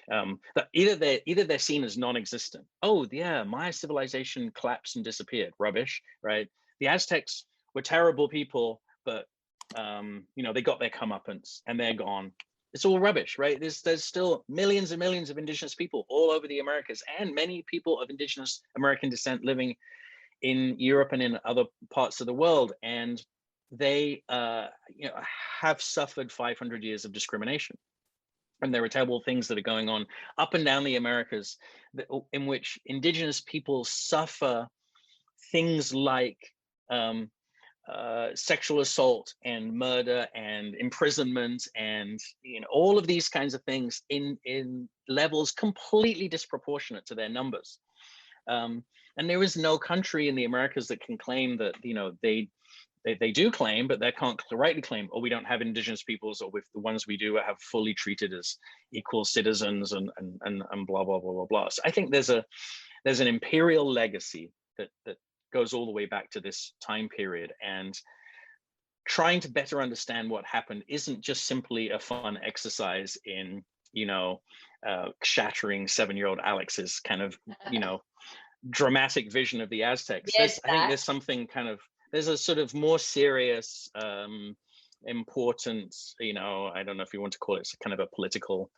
That either they're seen as non-existent. Oh yeah, my civilization collapsed and disappeared. Rubbish, right? The Aztecs were terrible people, but they got their comeuppance and they're gone. It's all rubbish, right? There's still millions and millions of indigenous people all over the Americas, and many people of indigenous American descent living in Europe and in other parts of the world, and they have suffered 500 years of discrimination. And there are terrible things that are going on up and down the Americas in which indigenous people suffer things like sexual assault and murder and imprisonment and all of these kinds of things in levels completely disproportionate to their numbers. And there is no country in the Americas that can claim that they do claim, but they can't rightly claim, we don't have indigenous peoples, or with the ones we do have fully treated as equal citizens and blah blah blah blah blah. So I think there's an imperial legacy that goes all the way back to this time period, and trying to better understand what happened isn't just simply a fun exercise in shattering 7-year-old Alex's kind of dramatic vision of the Aztecs. Yes, I think there's a sort of more serious important, I don't know if you want to call it kind of a political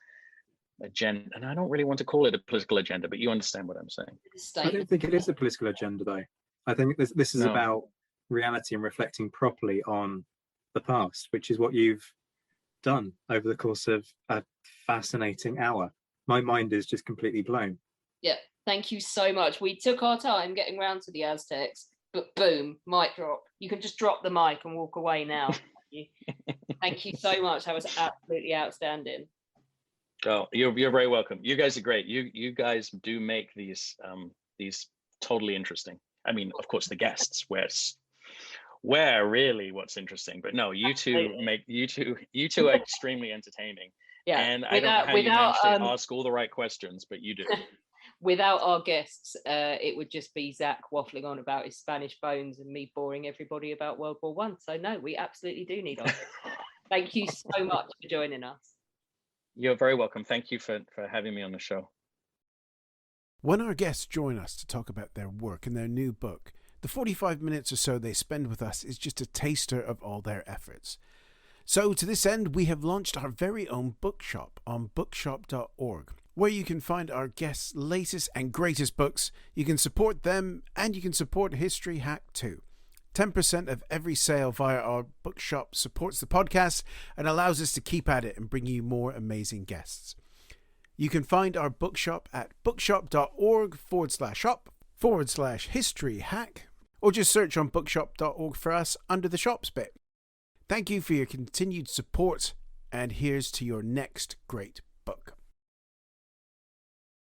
agenda, and I don't really want to call it a political agenda, but you understand what I'm saying. I don't think it is a political agenda, though. I think this is about reality and reflecting properly on the past, which is what you've done over the course of a fascinating hour. My mind is just completely blown. Yeah, thank you so much. We took our time getting round to the Aztecs, but boom, mic drop. You can just drop the mic and walk away now. Thank you so much. That was absolutely outstanding. Oh, you're very welcome. You guys are great. You guys do make these totally interesting. I mean, of course, the guests, where really what's interesting, but no, you two are extremely entertaining. Yeah, and I don't know how you manage to ask all the right questions, but you do. Without our guests, it would just be Zach waffling on about his Spanish bones and me boring everybody about World War I. So no, we absolutely do need our guests. Thank you so much for joining us. You're very welcome. Thank you for having me on the show. When our guests join us to talk about their work and their new book, the 45 minutes or so they spend with us is just a taster of all their efforts. So to this end, we have launched our very own bookshop on bookshop.org, where you can find our guests' latest and greatest books. You can support them, and you can support History Hack too. 10% of every sale via our bookshop supports the podcast and allows us to keep at it and bring you more amazing guests. You can find our bookshop at bookshop.org/shop/history hack, or just search on bookshop.org for us under the shops bit. Thank you for your continued support, and here's to your next great